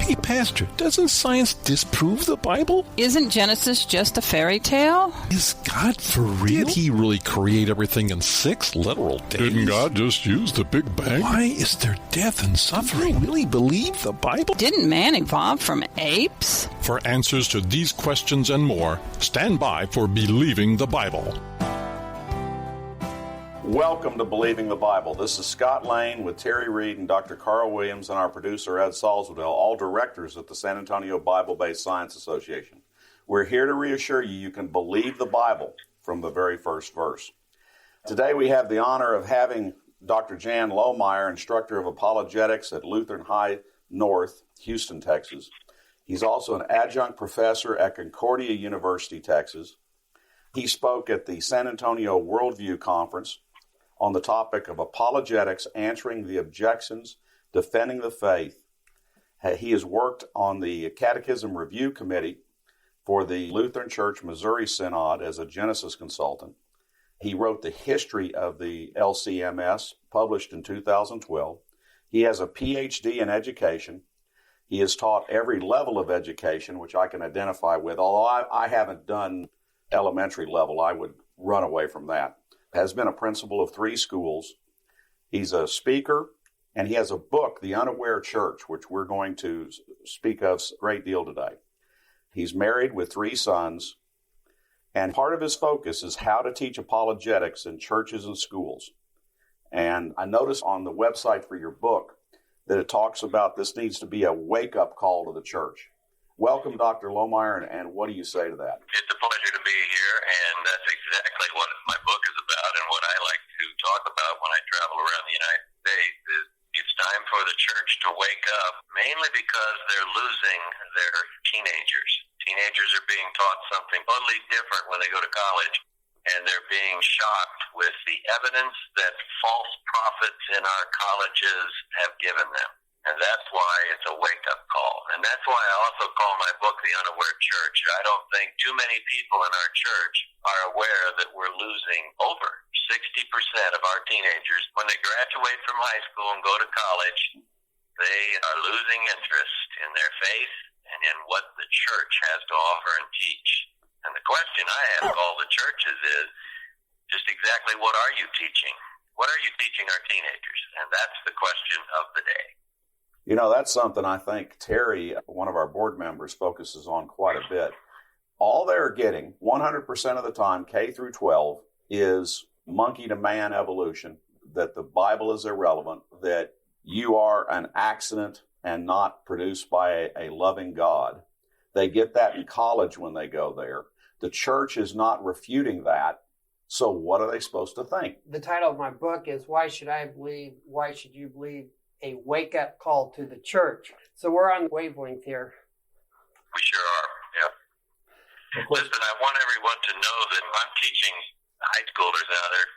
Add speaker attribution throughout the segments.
Speaker 1: Hey, Pastor, doesn't science disprove the Bible?
Speaker 2: Isn't Genesis just a fairy tale?
Speaker 1: Is God for real? Did he really create everything in 6 literal days?
Speaker 3: Didn't God just use the Big Bang?
Speaker 1: Why is there death and suffering? Do you really believe the Bible?
Speaker 2: Didn't man evolve from apes?
Speaker 3: For answers to these questions and more, stand by for Believing the Bible.
Speaker 4: Welcome to Believing the Bible. This is Scott Lane with Terry Reed and Dr. Carl Williams and our producer Ed Salzwedel, all directors at the San Antonio Bible-Based Science Association. We're here to reassure you can believe the Bible from the very first verse. Today we have the honor of having Dr. Jan Lohmeyer, instructor of apologetics at Lutheran High North, Houston, Texas. He's also an adjunct professor at Concordia University, Texas. He spoke at the San Antonio Worldview Conference on the topic of apologetics, answering the objections, defending the faith. He has worked on the Catechism Review Committee for the Lutheran Church Missouri Synod as a Genesis consultant. He wrote the history of the LCMS, published in 2012. He has a PhD in education. He has taught every level of education, which I can identify with. Although I haven't done elementary level, I would run away from that. Has been a principal of 3 schools. He's a speaker, and he has a book, The Unaware Church, which we're going to speak of a great deal today. He's married with 3 sons, and part of his focus is how to teach apologetics in churches and schools. And I noticed on the website for your book that it talks about this needs to be a wake-up call to the church. Welcome, Dr. Lohmeyer, and what do you say to that?
Speaker 5: It's a pleasure to be here, and that's exactly what my book is about and what I like to talk about when I travel around the United States. It's time for the church to wake up, mainly because they're losing their teenagers. Teenagers are being taught something totally different when they go to college, and they're being shocked with the evidence that false prophets in our colleges have given them. And that's why it's a wake-up call. And that's why I also call my book The Unaware Church. I don't think too many people in our church are aware that we're losing over 60% of our teenagers. When they graduate from high school and go to college, they are losing interest in their faith and in what the church has to offer and teach. And the question I ask all the churches is, just exactly what are you teaching? What are you teaching our teenagers? And that's the question of the day.
Speaker 4: You know, that's something I think Terry, one of our board members, focuses on quite a bit. All they're getting, 100% of the time, K through 12, is monkey to man evolution, that the Bible is irrelevant, that you are an accident and not produced by a loving God. They get that in college when they go there. The church is not refuting that. So what are they supposed to think?
Speaker 6: The title of my book is Why Should You Believe? A wake-up call to the church. So we're on the wavelength here.
Speaker 5: We sure are, yeah. Listen, I want everyone to know that I'm teaching high schoolers now. They're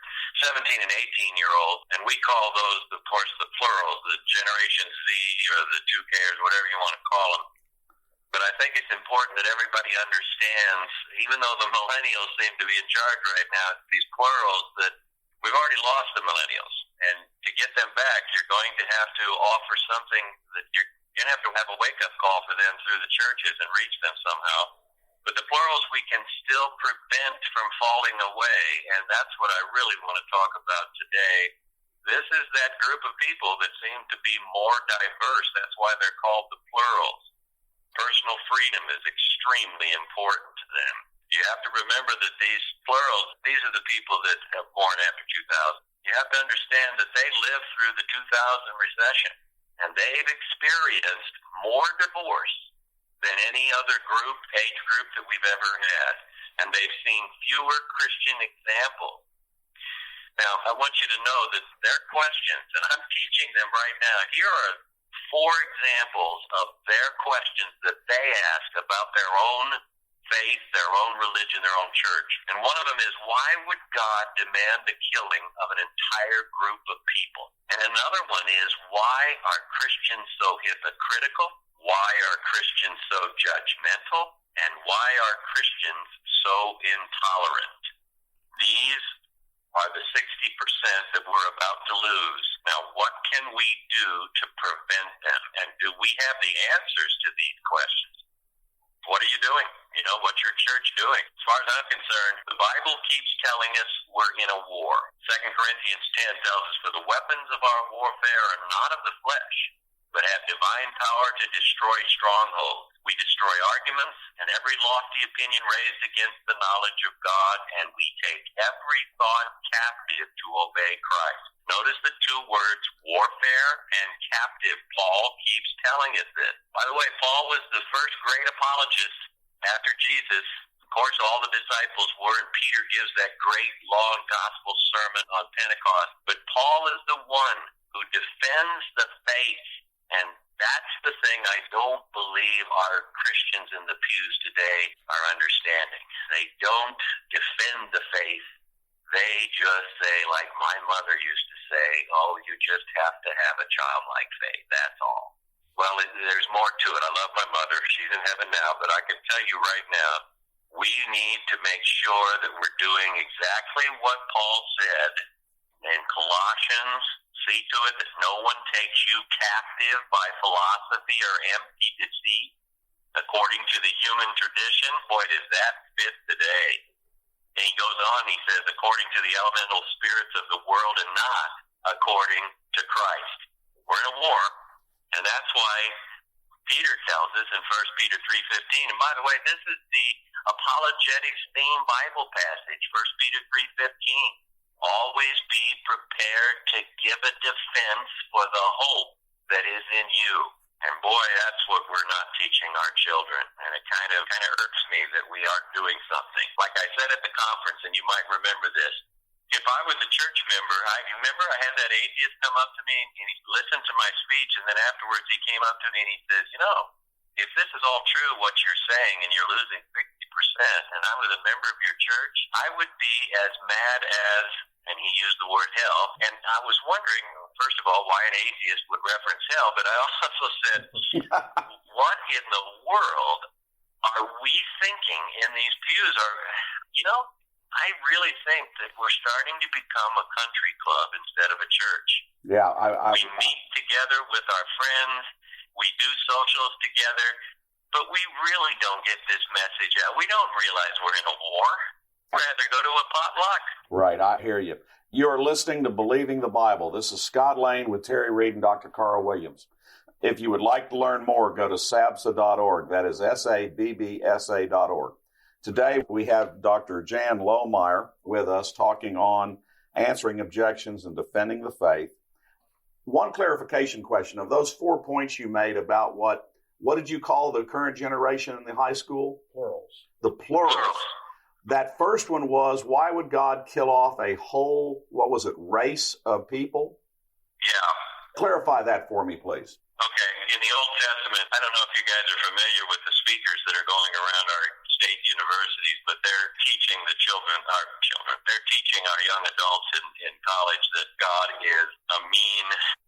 Speaker 5: 17 and 18-year-olds, and we call those, of course, the plurals, the Generation Z or the 2Kers, whatever you want to call them. But I think it's important that everybody understands, even though the millennials seem to be in charge right now, these plurals, that we've already lost the millennials. And to get them back, you're going to have to offer something that you're going to have a wake-up call for them through the churches and reach them somehow. But the plurals we can still prevent from falling away, and that's what I really want to talk about today. This is that group of people that seem to be more diverse. That's why they're called the plurals. Personal freedom is extremely important to them. You have to remember that these plurals, these are the people that are born after 2000. You have to understand that they lived through the 2000 recession, and they've experienced more divorce than any other age group that we've ever had, and they've seen fewer Christian examples. Now, I want you to know that their questions, and I'm teaching them right now, here are 4 examples of their questions that they ask about their own faith, their own religion, their own church. And one of them is, why would God demand the killing of an entire group of people? And another one is, why are Christians so hypocritical? Why are Christians so judgmental? And why are Christians so intolerant? These are the 60% that we're about to lose. Now, what can we do to prevent them? And do we have the answers to these questions? What are you doing? You know, what's your church doing? As far as I'm concerned, the Bible keeps telling us we're in a war. 2 Corinthians 10 tells us, for the weapons of our warfare are not of the flesh, but have divine power to destroy strongholds. We destroy arguments and every lofty opinion raised against the knowledge of God, and we take every thought captive to obey Christ. Notice the two words, warfare and captive. Paul keeps telling us this. By the way, Paul was the first great apologist after Jesus. Of course, all the disciples were, and Peter gives that great long gospel sermon on Pentecost. But Paul is the one who defends the faith. And that's the thing I don't believe our Christians in the pews today are understanding. They don't defend the faith. They just say, like my mother used to say, oh, you just have to have a childlike faith. That's all. Well, there's more to it. I love my mother. She's in heaven now. But I can tell you right now, we need to make sure that we're doing exactly what Paul said in Colossians. See to it that no one takes you captive by philosophy or empty deceit, according to the human tradition. Boy, does that fit today. And he goes on, he says, according to the elemental spirits of the world and not according to Christ. We're in a war, and that's why Peter tells us in 1 Peter 3:15. And by the way, this is the Apologetics theme Bible passage, 1 Peter 3:15. Always be prepared to give a defense for the hope that is in you. And boy, that's what we're not teaching our children. And it kind of irks me that we aren't doing something. Like I said at the conference, and you might remember this, if I was a church member, I had that atheist come up to me and he listened to my speech, and then afterwards he came up to me and he says, you know, if this is all true, what you're saying, and you're losing 60%, and I was a member of your church, I would be as mad as, and he used the word hell, and I was wondering, first of all, why an atheist would reference hell, but I also said, what in the world are we thinking in these pews? I really think that we're starting to become a country club instead of a church.
Speaker 4: Yeah,
Speaker 5: we meet together with our friends, we do socials together, but we really don't get this message out. We don't realize we're in a war. We'd rather go to a potluck.
Speaker 4: Right, I hear you. You're listening to Believing the Bible. This is Scott Lane with Terry Reed and Dr. Carl Williams. If you would like to learn more, go to sabsa.org. That is sabbsa.org. Today we have Dr. Jan Lohmeyer with us talking on answering objections and defending the faith. One clarification question. Of those 4 points you made about what did you call the current generation in the high school?
Speaker 6: Plurals.
Speaker 4: The plurals. That first one was, why would God kill off a whole, race of people?
Speaker 5: Yeah.
Speaker 4: Clarify that for me, please.
Speaker 5: Okay. In the Old Testament, I don't know if you guys are familiar with the speakers that are going around our state universities, but they're teaching they're teaching our young adults in college that God is a mean,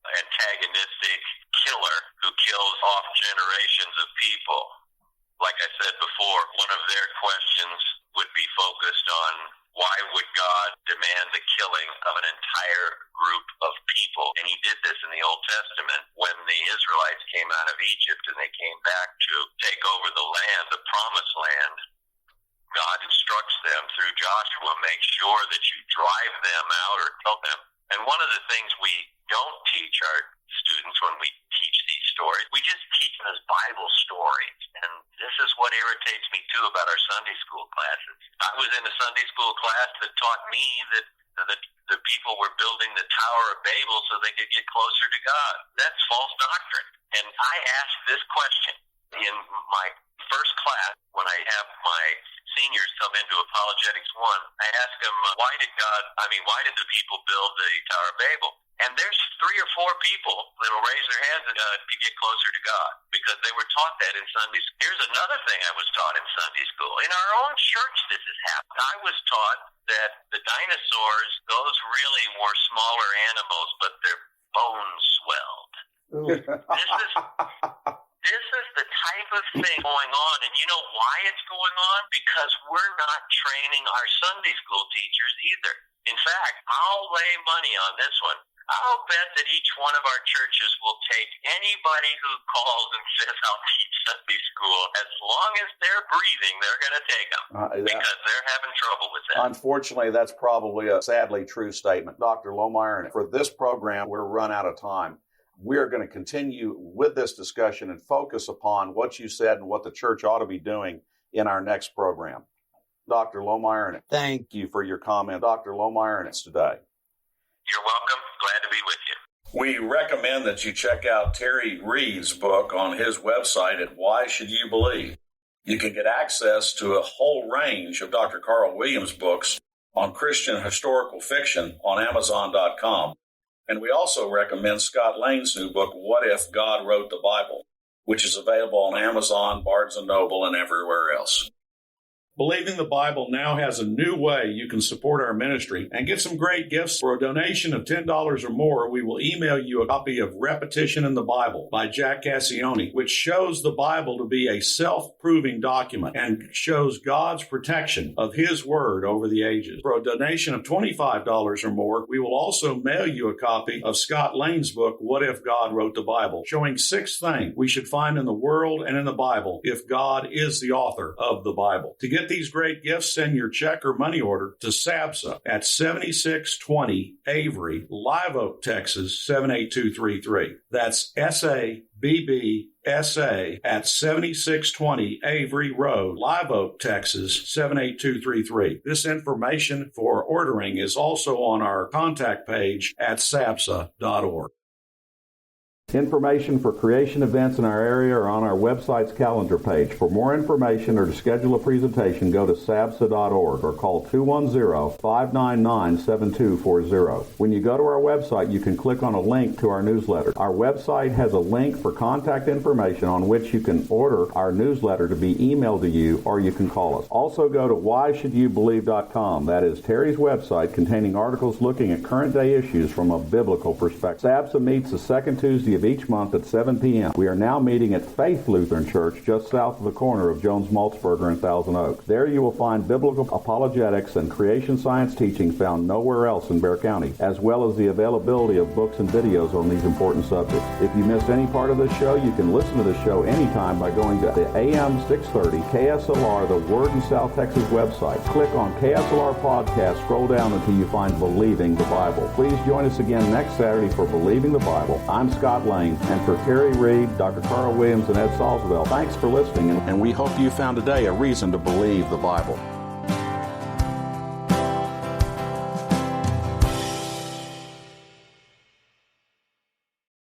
Speaker 5: antagonistic killer who kills off generations of people. Like I said before, one of their questions would be focused on why would God demand the killing of an entire group of people? And he did this in the Old Testament when the Israelites came out of Egypt and they came back to take over the land, the promised land. God instructs them through Joshua, make sure that you drive them out or kill them. And one of the things we don't teach our students when we teach these stories, we just teach them as Bible stories. And this is what irritates me too about our Sunday school classes. I was in a Sunday school class that taught me that the people were building the Tower of Babel so they could get closer to God. That's false doctrine. And I asked this question in my first class when I have my seniors come into Apologetics 1. I ask them, why did the people build the Tower of Babel? And there's 3 or 4 people that'll raise their hands to get closer to God because they were taught that in Sunday school. Here's another thing I was taught in Sunday school. In our own church, this has happened. I was taught that the dinosaurs, those really were smaller animals, but their bones swelled. This is the type of thing going on, and you know why it's going on? Because we're not training our Sunday school teachers either. In fact, I'll lay money on this one. I'll bet that each one of our churches will take anybody who calls and says, I'll teach Sunday school. As long as they're breathing, they're going to take them because they're having trouble with that.
Speaker 4: Unfortunately, that's probably a sadly true statement. Dr. Lohmeyer, for this program, we're run out of time. We're going to continue with this discussion and focus upon what you said and what the church ought to be doing in our next program. Dr. Lohmeyer, thank you for your comment. Dr. Lohmeyer, it's today.
Speaker 5: You're welcome. Glad to be with you.
Speaker 4: We recommend that you check out Terry Reed's book on his website at Why Should You Believe. You can get access to a whole range of Dr. Carl Williams' books on Christian historical fiction on Amazon.com. And we also recommend Scott Lane's new book, What If God Wrote the Bible, which is available on Amazon, Barnes & Noble, and everywhere else. Believing the Bible now has a new way you can support our ministry and get some great gifts. For a donation of $10 or more, we will email you a copy of Repetition in the Bible by Jack Cassione, which shows the Bible to be a self-proving document and shows God's protection of His Word over the ages. For a donation of $25 or more, we will also mail you a copy of Scott Lane's book, What If God Wrote the Bible, showing 6 things we should find in the world and in the Bible if God is the author of the Bible. To get these great gifts, send your check or money order to SABSA at 7620 Avery, Live Oak, Texas 78233. That's SABBSA at 7620 Avery Road, Live Oak, Texas 78233. This information for ordering is also on our contact page at sabsa.org. Information for creation events in our area are on our website's calendar page. For more information or to schedule a presentation, go to sabsa.org or call 210-599-7240. When you go to our website, you can click on a link to our newsletter. Our website has a link for contact information on which you can order our newsletter to be emailed to you, or you can call us. Also go to whyshouldyoubelieve.com. That is Terry's website containing articles looking at current day issues from a biblical perspective. SABSA meets the second Tuesday of each month at 7 p.m. We are now meeting at Faith Lutheran Church just south of the corner of Jones Maltzberger and Thousand Oaks. There you will find biblical apologetics and creation science teaching found nowhere else in Bexar County, as well as the availability of books and videos on these important subjects. If you missed any part of this show, you can listen to the show anytime by going to the AM 630 KSLR, the Word in South Texas website. Click on KSLR Podcast, scroll down until you find Believing the Bible. Please join us again next Saturday for Believing the Bible. I'm Scott Lane. And for Terry Reed, Dr. Carl Williams, and Ed Salzwell, thanks for listening, and we hope you found today a reason to believe the Bible.